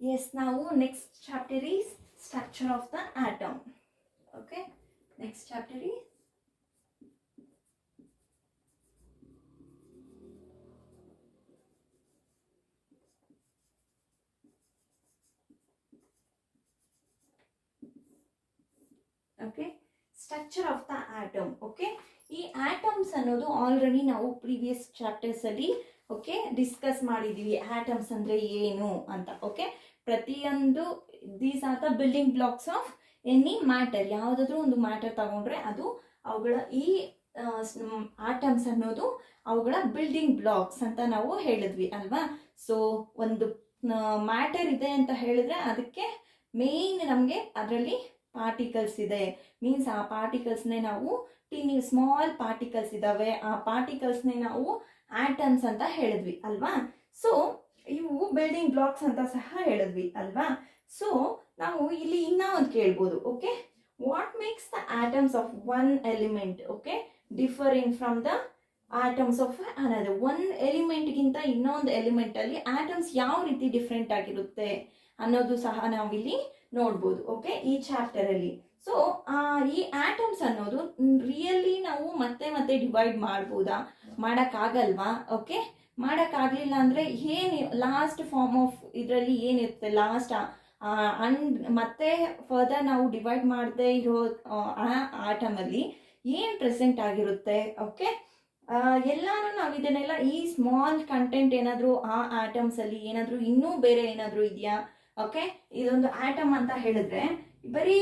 Yes, now next chapter is structure of the atom. Okay, next chapter is okay, structure of the atom. Okay, ಈ atoms ಅನ್ನೋದು already ನಾವು previous chapters ಅಲ್ಲಿ okay discuss ಮಾಡಿದೀವಿ. Atoms ಅಂದ್ರೆ ಏನು ಅಂತ. Okay, ಪ್ರತಿಯೊಂದು these are the building blocks of any matter. ಯಾವುದಾದ್ರೂ ಒಂದು ಮ್ಯಾಟರ್ ತಗೊಂಡ್ರೆ ಅದು ಅವುಗಳ ಈ ಆಟಮ್ಸ್ ಅನ್ನೋದು ಅವುಗಳ ಬಿಲ್ಡಿಂಗ್ ಬ್ಲಾಕ್ಸ್ ಅಂತ ನಾವು ಹೇಳಿದ್ವಿ ಅಲ್ವಾ. ಸೊ ಒಂದು ಮ್ಯಾಟರ್ ಇದೆ ಅಂತ ಹೇಳಿದ್ರೆ ಅದಕ್ಕೆ ಮೇನ್ ನಮಗೆ ಅದರಲ್ಲಿ ಪಾರ್ಟಿಕಲ್ಸ್ ಇದೆ. ಮೀನ್ಸ್ ಆ ಪಾರ್ಟಿಕಲ್ಸ್ನೇ ನಾವು ಸ್ಮಾಲ್ ಪಾರ್ಟಿಕಲ್ಸ್ ಇದಾವೆ, ಆ ಪಾರ್ಟಿಕಲ್ಸ್ನೇ ನಾವು ಆಟಮ್ಸ್ ಅಂತ ಹೇಳಿದ್ವಿ ಅಲ್ವಾ. ಸೊ ಇವು ಬಿಲ್ಡಿಂಗ್ ಬ್ಲಾಕ್ಸ್ ಅಂತ ಸಹ ಹೇಳಿದ್ವಿ ಅಲ್ವಾ. ಸೊ ನಾವು ಇಲ್ಲಿ ಇನ್ನ ಒಂದು ಕೇಳ್ಬೋದು. Okay, what makes the atoms of one element okay differing from the atoms of another. ಒಂದು ಎಲಿಮೆಂಟ್ಗಿಂತ ಇನ್ನೊಂದು ಎಲಿಮೆಂಟ್ ಅಲ್ಲಿ ಆಟಮ್ಸ್ ಯಾವ ರೀತಿ ಡಿಫ್ರೆಂಟ್ ಆಗಿರುತ್ತೆ ಅನ್ನೋದು ಸಹ ನಾವಿಲ್ಲಿ ನೋಡ್ಬೋದು. ಓಕೆ, ಈ ಚಾಪ್ಟರ್ ಅಲ್ಲಿ. ಸೊ ಈ ಆಟಮ್ಸ್ ಅನ್ನೋದು ರಿಯಲಿ ನಾವು ಮತ್ತೆ ಮತ್ತೆ ಡಿವೈಡ್ ಮಾಡ್ಬೋದಾ? ಮಾಡೋಕ್ಕಾಗಲ್ವಾ? ಓಕೆ, ಮಾಡೋಕ್ಕಾಗಲಿಲ್ಲ ಅಂದರೆ ಏನು ಲಾಸ್ಟ್ ಫಾರ್ಮ್ ಆಫ್ ಇದರಲ್ಲಿ ಏನಿರುತ್ತೆ ಲಾಸ್ಟ್ ಮತ್ತೆ ಫರ್ದರ್ ನಾವು ಡಿವೈಡ್ ಮಾಡದೇ ಇರೋ ಆ ಆಟಮಲ್ಲಿ ಏನು ಪ್ರೆಸೆಂಟ್ ಆಗಿರುತ್ತೆ? ಓಕೆ, ಎಲ್ಲಾನು ನಾವು ಇದನ್ನೆಲ್ಲ ಈ ಸ್ಮಾಲ್ ಕಂಟೆಂಟ್ ಏನಾದರೂ ಆ ಆಟಮ್ಸಲ್ಲಿ ಏನಾದರೂ ಇನ್ನೂ ಬೇರೆ ಏನಾದರೂ ಇದೆಯಾ? ಓಕೆ, ಇದೊಂದು ಆಟಮ್ ಅಂತ ಹೇಳಿದ್ರೆ ಬರೀ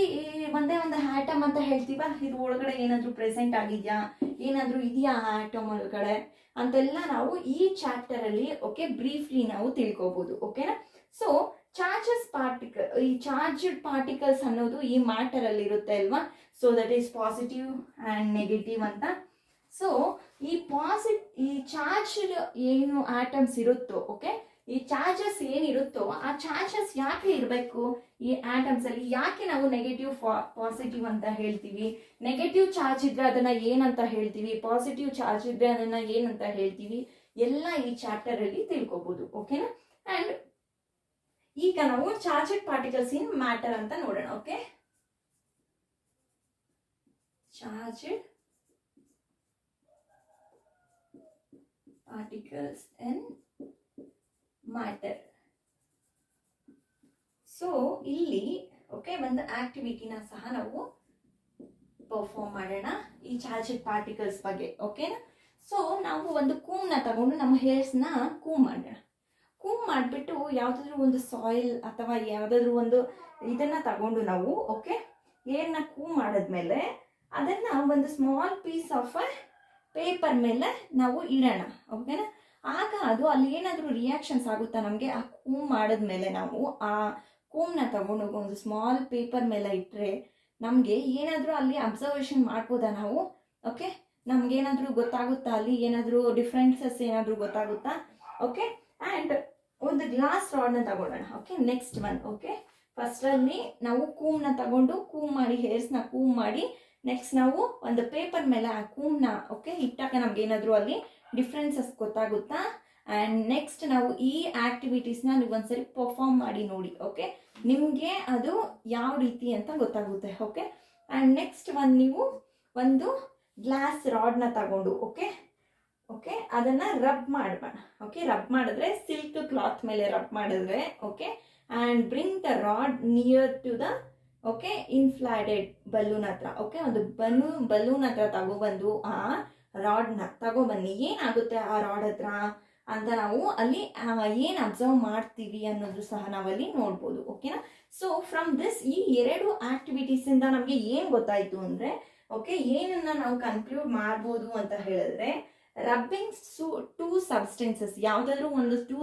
ಒಂದೇ ಒಂದು ಆಟಮ್ ಅಂತ ಹೇಳ್ತೀವ, ಇದು ಒಳಗಡೆ ಏನಾದರೂ ಪ್ರೆಸೆಂಟ್ ಆಗಿದೆಯಾ, ಏನಾದರೂ ಇದೆಯಾ ಆಟಮ್ ಒಳಗಡೆ ಅಂತೆಲ್ಲ ನಾವು ಈ ಚಾಪ್ಟರ್ ಅಲ್ಲಿ ಓಕೆ ಬ್ರೀಫ್ಲಿ ನಾವು ತಿಳ್ಕೊಬಹುದು. ಓಕೆನಾ. ಸೊ ಚಾರ್ಜಸ್ ಪಾರ್ಟಿಕಲ್, ಈ ಚಾರ್ಜ್ಡ್ ಪಾರ್ಟಿಕಲ್ಸ್ ಅನ್ನೋದು ಈ ಮ್ಯಾಟರ್ ಅಲ್ಲಿ ಇರುತ್ತೆ ಅಲ್ವಾ. So that is positive and negative ಅಂತ. ಸೊ ಈ ಚಾರ್ಜ್ಡ್ ಏನು ಆಟಮ್ಸ್ ಇರುತ್ತೋ ಓಕೆ, ಈ ಚಾರ್ಜಸ್ ಏನಿರುತ್ತೋ ಆ ಚಾರ್ಜಸ್ ಯಾಕೆ ಇರಬೇಕು ಈ ಆಟಮ್ಸ್ ಅಲ್ಲಿ? ಯಾಕೆ ನಾವು ನೆಗೆಟಿವ್ ಪಾಸಿಟಿವ್ ಅಂತ ಹೇಳ್ತೀವಿ? ನೆಗೆಟಿವ್ ಚಾರ್ಜ್ ಇದ್ರೆ ಅದನ್ನ ಏನಂತ ಹೇಳ್ತೀವಿ? ಪಾಸಿಟಿವ್ ಚಾರ್ಜ್ ಇದ್ರೆ ಅದನ್ನ ಏನಂತ ಹೇಳ್ತೀವಿ? ಎಲ್ಲ ಈ ಚಾಪ್ಟರ್ ಅಲ್ಲಿ ತಿಳ್ಕೊಬಹುದು. ಓಕೆನಾ. ಅಂಡ್ ಈಗ ನಾವು ಚಾರ್ಜೆಡ್ ಪಾರ್ಟಿಕಲ್ಸ್ ಇನ್ ಮ್ಯಾಟರ್ ಅಂತ ನೋಡೋಣ. ಓಕೆ, ಚಾರ್ಜೆಡ್ ಪಾರ್ಟಿಕಲ್ಸ್ ಇನ್ ಮ್ಯಾಟರ್. ಸೊ ಇಲ್ಲಿ ಓಕೆ ಒಂದು ಆಕ್ಟಿವಿಟಿನ ಸಹ ನಾವು ಪರ್ಫಾರ್ಮ್ ಮಾಡೋಣ ಈ ಚಾರ್ಜೆಡ್ ಪಾರ್ಟಿಕಲ್ಸ್ ಬಗ್ಗೆ. ಓಕೆನಾ. ಸೊ ನಾವು ಒಂದು ಕೂಮ್ನ ತಗೊಂಡು ನಮ್ಮ ಹೇರ್ಸ್ನ ಕೂಮ್ ಮಾಡೋಣ. ಕೂಮ್ ಮಾಡಿಬಿಟ್ಟು ಯಾವುದಾದ್ರೂ ಒಂದು ಸಾಯಿಲ್ ಅಥವಾ ಯಾವುದಾದ್ರೂ ಒಂದು ಇದನ್ನ ತಗೊಂಡು ನಾವು ಓಕೆ ಏರ್ನ ಕೂಮ್ ಮಾಡಿದ್ಮೇಲೆ ಅದನ್ನ ಒಂದು ಸ್ಮಾಲ್ ಪೀಸ್ ಆಫ್ ಪೇಪರ್ ಮೇಲೆ ನಾವು ಇಡೋಣ. ಓಕೆನಾ. ಆಗ ಅದು ಅಲ್ಲಿ ಏನಾದರೂ ರಿಯಾಕ್ಷನ್ಸ್ ಆಗುತ್ತಾ ನಮಗೆ? ಆ ಕೂಮ್ ಮಾಡಿದ್ಮೇಲೆ ನಾವು ಆ ಕೂಮ್ನ ತಗೊಂಡು ಒಂದು ಸ್ಮಾಲ್ ಪೇಪರ್ ಮೇಲೆ ಇಟ್ಟರೆ ನಮಗೆ ಏನಾದರೂ ಅಲ್ಲಿ ಅಬ್ಸರ್ವೇಷನ್ ಮಾಡ್ಬೋದಾ ನಾವು? ಓಕೆ, ನಮ್ಗೇನಾದರೂ ಗೊತ್ತಾಗುತ್ತಾ ಅಲ್ಲಿ ಏನಾದರೂ ಡಿಫ್ರೆನ್ಸಸ್ ಏನಾದರೂ ಗೊತ್ತಾಗುತ್ತಾ? ಓಕೆ, ಆ್ಯಂಡ್ ಒಂದು ಗ್ಲಾಸ್ ರಾಡ್ನ ತಗೊಳ್ಳೋಣ. Okay, next one. ಓಕೆ, ಫಸ್ಟಲ್ಲಿ ನಾವು ಕೂಮ್ನ ತಗೊಂಡು ಕೂಮ್ ಮಾಡಿ ಹೇರ್ಸ್ನ ಕೂಮ್ ಮಾಡಿ ನೆಕ್ಸ್ಟ್ ನಾವು ಒಂದು ಪೇಪರ್ ಮೇಲೆ ಆ ಕೂಮ್ನ ಓಕೆ ಇಟ್ಟಾಗ ನಮ್ಗೆ ಏನಾದರೂ ಅಲ್ಲಿ ಡಿಫ್ರೆನ್ಸಸ್ ಗೊತ್ತಾಗುತ್ತಾ? ಆ್ಯಂಡ್ ನೆಕ್ಸ್ಟ್ ನಾವು ಈ ಆಕ್ಟಿವಿಟೀಸ್ನ ನೀವು ಒಂದ್ಸರಿ ಪರ್ಫಾರ್ಮ್ ಮಾಡಿ ನೋಡಿ. ಓಕೆ, ನಿಮಗೆ ಅದು ಯಾವ ರೀತಿ ಅಂತ ಗೊತ್ತಾಗುತ್ತೆ. ಓಕೆ, ಆ್ಯಂಡ್ ನೆಕ್ಸ್ಟ್ ನೀವು ಒಂದು ಗ್ಲಾಸ್ ರಾಡ್ನ ತಗೊಂಡು ಓಕೆ ಓಕೆ ಅದನ್ನು ರಬ್ ಮಾಡಬೇಡ. ಓಕೆ, ರಬ್ ಮಾಡಿದ್ರೆ ಸಿಲ್ಕ್ ಕ್ಲಾತ್ ಮೇಲೆ ರಬ್ ಮಾಡಿದ್ರೆ okay and bring the rod near to the okay inflated balloon ಹತ್ರ. ಓಕೆ, ಒಂದು ಬಲೂನ್ ಹತ್ರ ತಗೊಬಂದು ಆ ರಾಡ್ನ ತಗೊಬನ್ನಿ. ಏನಾಗುತ್ತೆ ಆ ರಾಡ್ ಹತ್ರ ಅಂತ ನಾವು ಅಲ್ಲಿ ಏನು ಅಬ್ಸರ್ವ್ ಮಾಡ್ತೀವಿ ಅನ್ನೋದು ಸಹ ನಾವಲ್ಲಿ ನೋಡ್ಬೋದು. ಓಕೆನಾ. ಸೊ ಫ್ರಮ್ ದಿಸ್ ಈ ಎರಡು ಆಕ್ಟಿವಿಟೀಸಿಂದ ನಮಗೆ ಏನು ಗೊತ್ತಾಯಿತು ಅಂದರೆ ಓಕೆ ಏನನ್ನ ನಾವು ಕನ್ಕ್ಲೂಡ್ ಮಾಡ್ಬೋದು ಅಂತ ಹೇಳಿದ್ರೆ ರಬ್ಬಿಂಗ್ ಟೂ ಸಬ್ಸ್ಟೆನ್ಸಸ್, ಯಾವುದಾದ್ರೂ ಒಂದು ಟೂ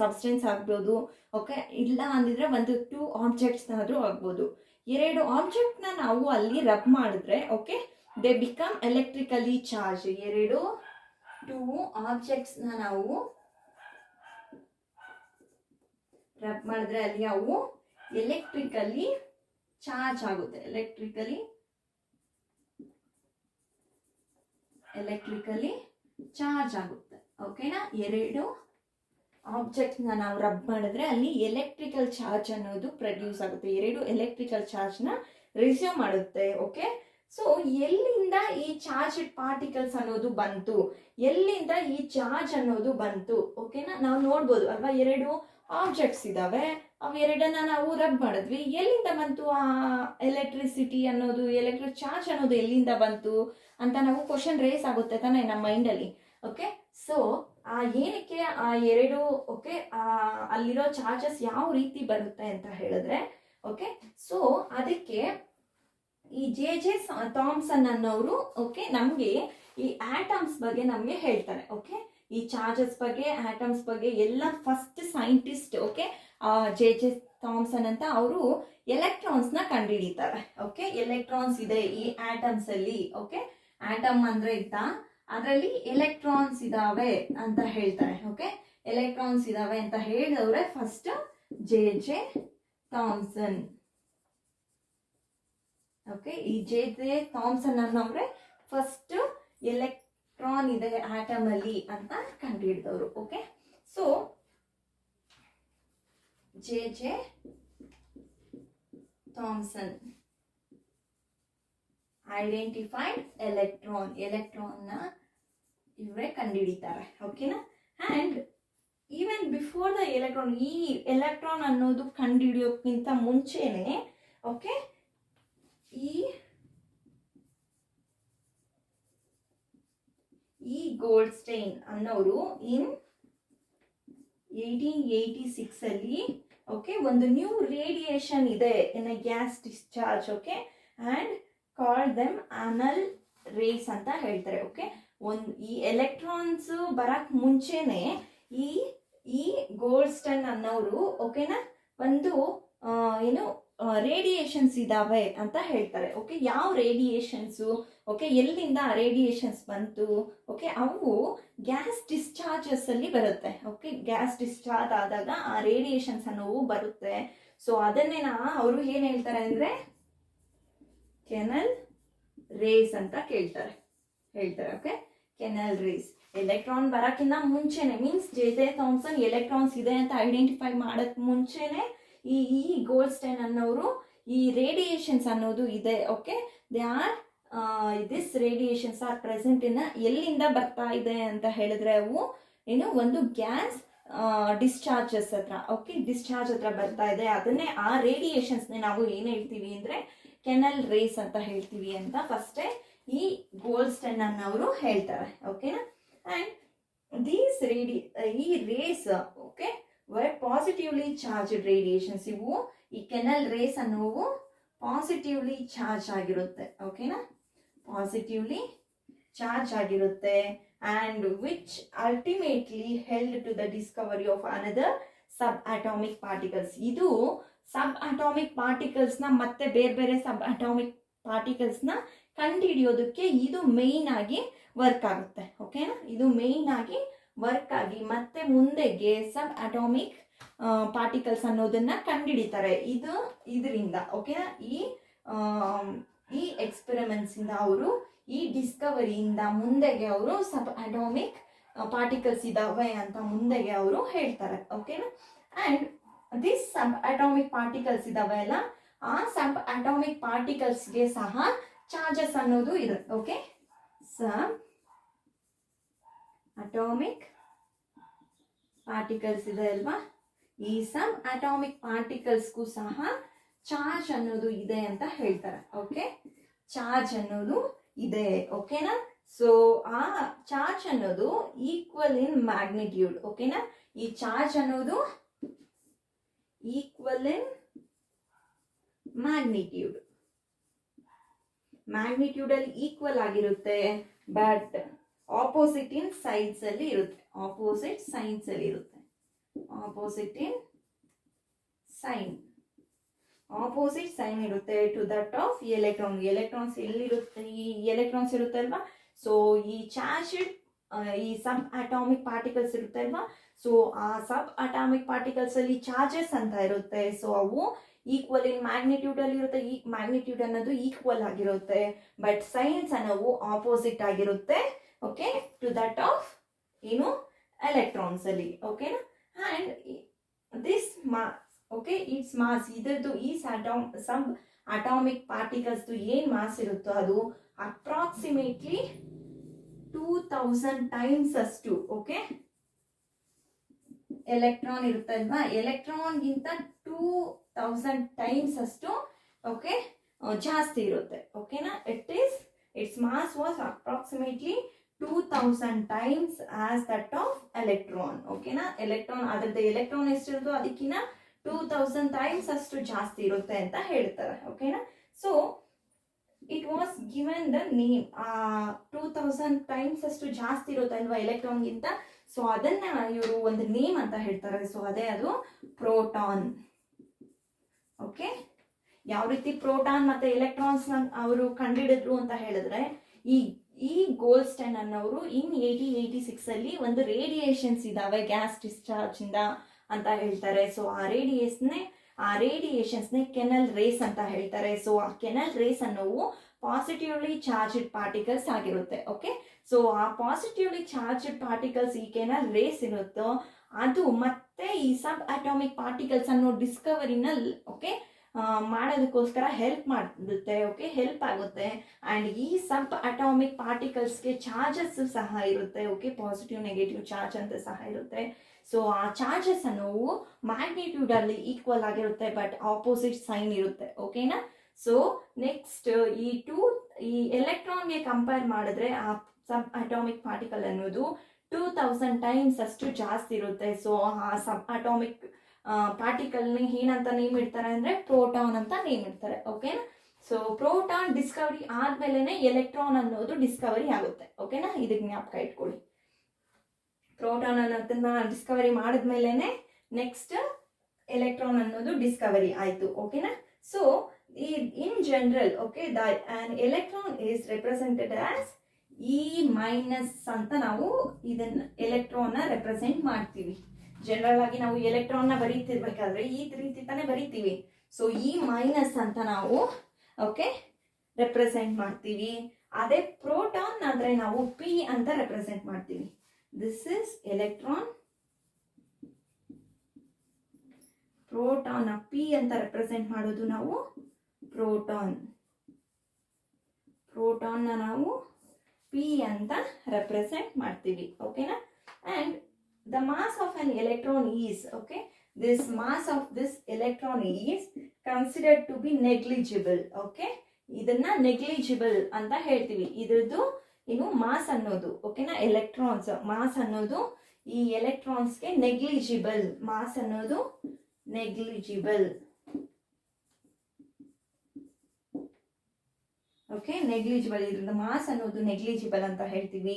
ಸಬ್ಸ್ಟೆನ್ಸ್ ಆಗ್ಬೋದು. ಓಕೆ, ಇಲ್ಲ ಅಂದಿದ್ರೆ ಒಂದು ಟೂ ಆಬ್ಜೆಕ್ಟ್ಸ್ನಾದ್ರೂ ಆಗ್ಬೋದು. ಎರಡು ಆಬ್ಜೆಕ್ಟ್ನ ನಾವು ಅಲ್ಲಿ ರಬ್ ಮಾಡಿದ್ರೆ okay they become electrically charge. ಎರಡು ಟೂ ಆಬ್ಜೆಕ್ಟ್ಸ್ನ ನಾವು ರಬ್ ಮಾಡಿದ್ರೆ ಅಲ್ಲಿ ಅವು ಎಲೆಕ್ಟ್ರಿಕಲಿ ಚಾರ್ಜ್ ಆಗುತ್ತೆ. ಎಲೆಕ್ಟ್ರಿಕಲಿ ಚಾರ್ಜ್ ಆಗುತ್ತೆ. ಓಕೆನಾ. ಎರಡು ಆಬ್ಜೆಕ್ಟ್ನ ನಾವು ರಬ್ ಮಾಡಿದ್ರೆ ಅಲ್ಲಿ ಎಲೆಕ್ಟ್ರಿಕಲ್ ಚಾರ್ಜ್ ಅನ್ನೋದು ಪ್ರೊಡ್ಯೂಸ್ ಆಗುತ್ತೆ, 2 ಎಲೆಕ್ಟ್ರಿಕಲ್ ಚಾರ್ಜ್ನ ರಿಸೀವ್ ಮಾಡುತ್ತೆ. ಓಕೆ, ಸೊ ಎಲ್ಲಿಂದ ಈ ಚಾರ್ಜ್ ಪಾರ್ಟಿಕಲ್ಸ್ ಅನ್ನೋದು ಬಂತು, ಎಲ್ಲಿಂದ ಈ ಚಾರ್ಜ್ ಅನ್ನೋದು ಬಂತು, ಓಕೆನಾ. ನಾವು ನೋಡ್ಬೋದು ಅಲ್ವಾ, 2 ಆಬ್ಜೆಕ್ಟ್ಸ್ ಇದಾವೆ, ಅವೆರಡನ್ನ ನಾವು ರಬ್ ಮಾಡಿದ್ವಿ, ಎಲ್ಲಿಂದ ಬಂತು ಆ ಎಲೆಕ್ಟ್ರಿಸಿಟಿ ಅನ್ನೋದು, ಎಲೆಕ್ಟ್ರಿಕ್ ಚಾರ್ಜ್ ಅನ್ನೋದು ಎಲ್ಲಿಂದ ಬಂತು ಅಂತ ನಾವು ಕ್ವಶನ್ ರೇಸ್ ಆಗುತ್ತೆ ತಾನೇ ನಮ್ಮ ಮೈಂಡಲ್ಲಿ. ಓಕೆ, ಸೊ ಏನಕ್ಕೆ ಆ 2 ಓಕೆ ಅಲ್ಲಿರೋ ಚಾರ್ಜಸ್ ಯಾವ ರೀತಿ ಬರುತ್ತೆ ಅಂತ ಹೇಳಿದ್ರೆ, ಓಕೆ, ಸೊ ಅದಕ್ಕೆ ಈ ಜೆ ಥಾಮ್ಸನ್ ಅನ್ನೋರು ಓಕೆ ನಮಗೆ ಈ ಆಟಮ್ಸ್ ಬಗ್ಗೆ ನಮಗೆ ಹೇಳ್ತಾರೆ. ಓಕೆ, ಈ ಚಾರ್ಜಸ್ ಬಗ್ಗೆ, ಆಟಮ್ಸ್ ಬಗ್ಗೆ ಎಲ್ಲ first scientist okay J Thomson ಅಂತ ಅವರು ಎಲೆಕ್ಟ್ರಾನ್ಸ್ನ ಕಂಡುಹಿಡಿತಾರೆ. ಓಕೆ, ಎಲೆಕ್ಟ್ರಾನ್ಸ್ ಇದೆ ಈ ಆಟಮ್ಸ್ ಅಲ್ಲಿ. ಓಕೆ, ಆಟಮ್ ಅಂದ್ರೆ ಇತ್ತಾ, ಅದರಲ್ಲಿ ಎಲೆಕ್ಟ್ರಾನ್ಸ್ ಇದಾವೆ ಅಂತ ಹೇಳ್ತಾರೆ. ಓಕೆ, ಎಲೆಕ್ಟ್ರಾನ್ಸ್ ಇದಾವೆ ಅಂತ ಹೇಳಿದವ್ರೆ ಫಸ್ಟ್ ಜೆ ಥಾಮ್ಸನ್. ಓಕೆ, ಈ ಜೆ ಥಾಮ್ಸನ್ ಅನ್ನೋರೆ ಫಸ್ಟ್ ಎಲೆಕ್ಟ್ರಾನ್ ಇದೆ ಆಟಮ್ ಅಲ್ಲಿ ಅಂತ ಕಂಡುಹಿಡಿದವರು. Okay, so J Thomson identified ಎಲೆಕ್ಟ್ರಾನ್ನ ಇವರೇ ಕಂಡುಹಿಡಿತಾರೆ. ಓಕೆನಾ. And even before the electron, ಈ ಎಲೆಕ್ಟ್ರಾನ್ ಅನ್ನೋದು ಕಂಡುಹಿಡಿಯೋಕ್ಕಿಂತ ಮುಂಚೆನೆ ಓಕೆ ಈ ಗೋಲ್ಡ್ಸ್ಟೈನ್ ಅನ್ನೋರು ಇನ್ 1886 ಅಲ್ಲಿ ಓಕೆ ಒಂದು ನ್ಯೂ ರೇಡಿಯೇಷನ್ ಇದೆ in a gas discharge. Okay, and call them canal rays ಅಂತ ಹೇಳ್ತಾರೆ. ಓಕೆ, ಈ ಎಲೆಕ್ಟ್ರಾನ್ಸ್ ಬರಕ್ ಮುಂಚೆನೆ ಈ ಗೋಲ್ಡ್ಸ್ಟೈನ್ ಅನ್ನೋರು ಓಕೆನಾ ಒಂದು ಏನು ರೇಡಿಯೇಷನ್ಸ್ ಇದಾವೆ ಅಂತ ಹೇಳ್ತಾರೆ. ಓಕೆ, ಯಾವ ರೇಡಿಯೇಷನ್ಸು, ಓಕೆ ಎಲ್ಲಿಂದ ರೇಡಿಯೇಷನ್ಸ್ ಬಂತು, ಓಕೆ ಅವು ಗ್ಯಾಸ್ ಡಿಸ್ಚಾರ್ಜಸ್ ಅಲ್ಲಿ ಬರುತ್ತೆ. ಓಕೆ, ಗ್ಯಾಸ್ ಡಿಸ್ಚಾರ್ಜ್ ಆದಾಗ ಆ ರೇಡಿಯೇಷನ್ಸ್ ಅನ್ನೋವು ಬರುತ್ತೆ. ಸೊ ಅದನ್ನೇ ಅವರು ಏನ್ ಹೇಳ್ತಾರೆ ಅಂದ್ರೆ ಕೆನಲ್ ರೇಸ್ ಅಂತ ಹೇಳ್ತಾರೆ. ಓಕೆ, ಕೆನಲ್ ರೇಸ್ ಎಲೆಕ್ಟ್ರಾನ್ ಬರಕ್ಕಿಂತ ಮುಂಚೆನೆ, ಮೀನ್ಸ್ ಜೆ ಥಾಮ್ಸನ್ ಎಲೆಕ್ಟ್ರಾನ್ಸ್ ಇದೆ ಅಂತ ಐಡೆಂಟಿಫೈ ಮಾಡಕ್ ಮುಂಚೆನೆ ಈ ಗೋಲ್ಡ್ಸ್ಟೈನ್ ಅನ್ನೋರು ಈ ರೇಡಿಯೇಷನ್ಸ್ ಅನ್ನೋದು ಇದೆ. Okay, they are this radiations are present in, ಎಲ್ಲಿಂದ ಬರ್ತಾ ಇದೆ ಅಂತ ಹೇಳಿದ್ರೆ ಅವು ಏನು ಒಂದು ಗ್ಯಾಸ್ ಡಿಸ್ಚಾರ್ಜಸ್ ಹತ್ರ. ಓಕೆ, ಡಿಸ್ಚಾರ್ಜ್ ಹತ್ರ ಬರ್ತಾ ಇದೆ. ಅದನ್ನೇ ಆ ರೇಡಿಯೇಷನ್ಸ್ನೇ ನಾವು ಏನು ಹೇಳ್ತೀವಿ ಅಂದ್ರೆ ಕೆನಲ್ ರೇಸ್ ಅಂತ ಹೇಳ್ತೀವಿ ಅಂತ ಫಸ್ಟೇ ಈ ಗೋಲ್ಡ್ಸ್ಟೈನ್ ಅನ್ನೋರು ಹೇಳ್ತಾರೆ. ಓಕೆನಾ. ಅಂಡ್ ದೀಸ್ ಈ rays okay were positively charged radiations. ಇವು ಈ ಕೆನಲ್ ರೇಸ್ ಅನ್ನೋವು ಪಾಸಿಟಿವ್ಲಿ ಚಾರ್ಜ್ ಆಗಿರುತ್ತೆ. ಓಕೆನಾ, ಪಾಸಿಟಿವ್ಲಿ ಚಾರ್ಜ್ ಆಗಿರುತ್ತೆ. And which ultimately held to the discovery of another sub atomic particles. ಇದು ಸಬ್ ಅಟಾಮಿಕ್ ಪಾರ್ಟಿಕಲ್ಸ್ನ ಮತ್ತೆ ಬೇರೆ ಬೇರೆ ಸಬ್ ಅಟಾಮಿಕ್ ಪಾರ್ಟಿಕಲ್ಸ್ನ ಕಂಡುಹಿಡಿಯೋದಕ್ಕೆ ಇದು ಮೇಯ್ನ್ ಆಗಿ ವರ್ಕ್ ಆಗುತ್ತೆ. ಓಕೆನಾ, ಇದು ಮೇಯ್ನ್ ಆಗಿ ವರ್ಕ್ ಆಗಿ ಮತ್ತೆ ಮುಂದೆಗೆ ಸಬ್ ಅಟಾಮಿಕ್ ಪಾರ್ಟಿಕಲ್ಸ್ ಅನ್ನೋದನ್ನ ಕಂಡುಹಿಡಿತಾರೆ ಇದರಿಂದ. ಓಕೆನಾ, ಈ ಎಕ್ಸ್ಪೆರಿಮೆಂಟ್ಸ್ ಇಂದ ಅವರು ಈ ಡಿಸ್ಕವರಿಯಿಂದ ಮುಂದೆಗೆ ಅವರು ಸಬ್ ಅಟಾಮಿಕ್ ಪಾರ್ಟಿಕಲ್ಸ್ ಇದಾವೆ ಅಂತ ಮುಂದೆಗೆ ಅವರು ಹೇಳ್ತಾರೆ. ಓಕೆನಾ. And this sub atomic particles ಇದಾವೆ ಅಲ್ಲ, ಆ ಸಬ್ ಅಟಾಮಿಕ್ ಪಾರ್ಟಿಕಲ್ಸ್ಗೆ ಸಹ ಚಾರ್ಜಸ್ ಅನ್ನೋದು ಇದೆ. ಓಕೆ, ಸಬ್ ಅಟಾಮಿಕ್ ಪಾರ್ಟಿಕಲ್ಸ್ ಇದೆ ಅಲ್ವಾ, ಈ ಸಬ್ ಅಟಾಮಿಕ್ ಪಾರ್ಟಿಕಲ್ಸ್ಗೂ ಸಹ ಚಾರ್ಜ್ ಅನ್ನೋದು ಇದೆ ಅಂತ ಹೇಳ್ತಾರೆ. ಓಕೆ, ಚಾರ್ಜ್ ಅನ್ನೋದು ಇದೆ. ಓಕೆನಾ. ಸೊ ಆ ಚಾರ್ಜ್ ಅನ್ನೋದು ಈಕ್ವಲ್ ಇನ್ ಮ್ಯಾಗ್ನಿಟ್ಯೂಡ್. ಓಕೆನಾ, ಈ ಚಾರ್ಜ್ ಅನ್ನೋದು ಈಕ್ವಲ್ ಇನ್ ಮ್ಯಾಗ್ನಿಟ್ಯೂಡ್ ಅಲ್ಲಿ ಈಕ್ವಲ್ ಆಗಿರುತ್ತೆ, ಬಟ್ ಆಪೋಸಿಟ್ ಇನ್ ಸೈಡ್ಸ್ ಅಲ್ಲಿ ಇರುತ್ತೆ. ಆಪೋಸಿಟ್ ಇನ್ ಸೈನ್ ಇರುತ್ತೆ to that of electron. Electrons ಎಲ್ಲಿರುತ್ತೆ, ಈ ಎಲೆಕ್ಟ್ರಾನ್ಸ್ ಇರುತ್ತೆ ಅಲ್ವಾ. ಸೊ ಈ ಚಾರ್ಜ್ ಈ ಸಬ್ ಅಟಾಮಿಕ್ ಪಾರ್ಟಿಕಲ್ಸ್ ಇರುತ್ತೆ ಅಲ್ವಾ. ಸೊ ಆ ಸಬ್ ಅಟಾಮಿಕ್ ಪಾರ್ಟಿಕಲ್ಸ್ ಅಲ್ಲಿ ಚಾರ್ಜಸ್ ಅಂತ ಇರುತ್ತೆ. ಸೊ ಅವು ಈಕ್ವಲ್ ಇನ್ ಮ್ಯಾಗ್ನಿಟ್ಯೂಡ್ ಅಲ್ಲಿ ಇರುತ್ತೆ. ಈ ಮ್ಯಾಗ್ನಿಟ್ಯೂಡ್ ಅನ್ನೋದು ಈಕ್ವಲ್ ಆಗಿರುತ್ತೆ, ಬಟ್ ಸೈನ್ಸ್ ಅನ್ನೋವು ಆಪೋಸಿಟ್ ಆಗಿರುತ್ತೆ. ಓಕೆ, ಟು ದಟ್ ಆಫ್ ಏನು ಎಲೆಕ್ಟ್ರಾನ್ಸ್ ಅಲ್ಲಿ. ಓಕೆನಾ. And this mass okay it's mass ಇದರದ್ದು ಈ ಸಬ್ ಅಟಾಮಿಕ್ ಪಾರ್ಟಿಕಲ್ಸ್ದು ಏನು ಮಾಸ್ ಇರುತ್ತೋ ಅದು ಅಪ್ರಾಕ್ಸಿಮೇಟ್ಲಿ 2000 ಟೈಮ್ಸ್ ಅಷ್ಟು ಓಕೆ ಎಲೆಕ್ಟ್ರಾನ್ ಇರುತ್ತೆ ಅಲ್ವಾ ಎಲೆಕ್ಟ್ರಾನ್ಗಿಂತ 2000 ಟೈಮ್ಸ್ ಅಷ್ಟು ಓಕೆ ಜಾಸ್ತಿ ಇರುತ್ತೆ ಓಕೆನಾ it's mass was approximately 2000 times as that of electron ಓಕೆನಾ ಎಲೆಕ್ಟ್ರಾನ್ ಅದರದ್ದು ಎಲೆಕ್ಟ್ರಾನ್ ಎಷ್ಟಿರುತ್ತೋ ಅದಕ್ಕಿಂತ 2000 ಟೈಮ್ಸ್ ಅಷ್ಟು ಜಾಸ್ತಿ ಇರುತ್ತೆ ಅಂತ ಹೇಳ್ತಾರೆ ಓಕೆನಾ so it was given the name 2000 times ಅಷ್ಟು ಜಾಸ್ತಿ ಇರುತ್ತೆ ಅಲ್ವಾ ಎಲೆಕ್ಟ್ರಾನ್ಗಿಂತ ಸೊ ಅದನ್ನ ಇವರು ಒಂದು ನೇಮ್ ಅಂತ ಹೇಳ್ತಾರೆ ಸೊ ಅದೇ ಅದು ಪ್ರೋಟಾನ್ ಓಕೆ ಯಾವ ರೀತಿ ಪ್ರೋಟಾನ್ ಮತ್ತೆ ಎಲೆಕ್ಟ್ರಾನ್ಸ್ ಅವರು ಕಂಡುಹಿಡಿದ್ರು ಅಂತ ಹೇಳಿದ್ರೆ ಈ ಗೋಲ್ಡ್ಸ್ಟೈನ್ ಅನ್ನೋರು ಇನ್ 1886 ಅಲ್ಲಿ ಒಂದು ರೇಡಿಯೇಷನ್ಸ್ ಇದಾವೆ ಗ್ಯಾಸ್ ಡಿಸ್ಚಾರ್ಜ್ ಇಂದ ಅಂತ ಹೇಳ್ತಾರೆ ಸೊ ಆ ರೇಡಿಯೇಷನ್ಸ್ನೇ ಕೆನಲ್ ರೇಸ್ ಅಂತ ಹೇಳ್ತಾರೆ ಸೊ ಆ ಕೆನಲ್ ರೇಸ್ ಅನ್ನೋವು ಪಾಸಿಟಿವ್ಲಿ ಚಾರ್ಜ್ಡ್ ಪಾರ್ಟಿಕಲ್ಸ್ ಆಗಿರುತ್ತೆ ಓಕೆ ಸೊ ಆ ಪಾಸಿಟಿವ್ಲಿ ಚಾರ್ಜ್ಡ್ ಪಾರ್ಟಿಕಲ್ಸ್ ಈ ಕೆನಲ್ ರೇಸ್ ಇರುತ್ತೋ ಅದು ಮತ್ತೆ ಈ ಸಬ್ ಅಟಾಮಿಕ್ ಪಾರ್ಟಿಕಲ್ಸ್ ಅನ್ನೋ ಡಿಸ್ಕವರಿನ ಓಕೆ ಮಾಡೋದಕ್ಕೋಸ್ಕರ ಹೆಲ್ಪ್ ಮಾಡುತ್ತೆ ಓಕೆ ಹೆಲ್ಪ್ ಆಗುತ್ತೆ ಆ್ಯಂಡ್ ಈ ಸಬ್ ಅಟಾಮಿಕ್ ಪಾರ್ಟಿಕಲ್ಸ್ಗೆ ಚಾರ್ಜಸ್ ಸಹ ಇರುತ್ತೆ ಓಕೆ ಪಾಸಿಟಿವ್ ನೆಗೆಟಿವ್ ಚಾರ್ಜ್ ಅಂತ ಸಹ ಇರುತ್ತೆ ಸೊ ಆ ಚಾರ್ಜಸ್ ಅನ್ನೋವು ಮ್ಯಾಗ್ನಿಟ್ಯೂಡ್ ಅಲ್ಲಿ ಈಕ್ವಲ್ ಆಗಿರುತ್ತೆ ಬಟ್ ಆಪೋಸಿಟ್ ಸೈನ್ ಇರುತ್ತೆ ಓಕೆನಾ ಸೊ ನೆಕ್ಸ್ಟ್ ಈ ಎಲೆಕ್ಟ್ರಾನ್ಗೆ ಕಂಪೇರ್ ಮಾಡಿದ್ರೆ ಆ ಸಬ್ ಅಟಾಮಿಕ್ ಪಾರ್ಟಿಕಲ್ ಅನ್ನೋದು 2000 ಟೈಮ್ಸ್ ಅಷ್ಟು ಜಾಸ್ತಿ ಇರುತ್ತೆ ಸೊ ಆ ಸಬ್ ಅಟಾಮಿಕ್ ಪಾರ್ಟಿಕಲ್ನ ಏನಂತ ನೇಮ್ ಇಡ್ತಾರೆ ಅಂದ್ರೆ ಪ್ರೋಟಾನ್ ಅಂತ ನೇಮ್ ಇಡ್ತಾರೆ ಓಕೆನಾ ಸೊ ಪ್ರೋಟಾನ್ ಡಿಸ್ಕವರಿ ಆದ್ಮೇಲೆ ಎಲೆಕ್ಟ್ರಾನ್ ಅನ್ನೋದು ಡಿಸ್ಕವರಿ ಆಗುತ್ತೆ ಓಕೆನಾ ಇದಕ್ಕೆ ಜ್ಞಾಪಕ ಇಟ್ಕೊಳ್ಳಿ ಪ್ರೋಟಾನ್ ಅನ್ನೋದನ್ನ ಡಿಸ್ಕವರಿ ಮಾಡಿದ್ಮೇಲೆ ನೆಕ್ಸ್ಟ್ ಎಲೆಕ್ಟ್ರಾನ್ ಅನ್ನೋದು ಡಿಸ್ಕವರಿ ಆಯ್ತು ಓಕೆನಾ so in general okay an electron is represented as E minus ಅಂತ ನಾವು ಇದನ್ನ ಎಲೆಕ್ಟ್ರಾನ್ ನ ರೆಪ್ರೆಸೆಂಟ್ ಮಾಡ್ತೀವಿ ಜನರಲ್ ಆಗಿ ನಾವು ಎಲೆಕ್ಟ್ರಾನ್ ನ ಬರೀತಿರ್ಬೇಕಾದ್ರೆ ಈ ರೀತಿ ತಾನೇ ಬರೀತೀವಿ ಸೊ E ಮೈನಸ್ ಅಂತ ನಾವು ಓಕೆ ರೆಪ್ರೆಸೆಂಟ್ ಮಾಡ್ತೀವಿ ಅದೇ ಪ್ರೋಟಾನ್ ಆದ್ರೆ ನಾವು P ಅಂತ ರೆಪ್ರೆಸೆಂಟ್ ಮಾಡ್ತೀವಿ this is electron proton P ಅಂತ ರೆಪ್ರೆಸೆಂಟ್ ಮಾಡೋದು ನಾವು ಪ್ರೋಟಾನ್ ನಾವು P ಅಂತ ರೆಪ್ರೆಸೆಂಟ್ ಮಾಡ್ತೀವಿ ಓಕೆನಾ and the mass of an electron is okay this mass of this electron is considered to be negligible okay ಇದನ್ನ ನೆಗ್ಲಿಜಿಬಲ್ ಅಂತ ಹೇಳ್ತೀವಿ ಇದ್ರದ್ದು ಏನು ಮಾಸ್ ಅನ್ನೋದು ಓಕೆನಾ ಎಲೆಕ್ಟ್ರಾನ್ಸ್ ಮಾಸ್ ಅನ್ನೋದು ಈ ಎಲೆಕ್ಟ್ರಾನ್ಸ್ಗೆ ನೆಗ್ಲಿಜಿಬಲ್ ಮಾಸ್ ಅನ್ನೋದು ನೆಗ್ಲಿಜಿಬಲ್ ಓಕೆ ನೆಗ್ಲಿಜಿಬಲ್ ಇದ್ರದ್ದು ಮಾಸ್ ಅನ್ನೋದು ನೆಗ್ಲಿಜಿಬಲ್ ಅಂತ ಹೇಳ್ತೀವಿ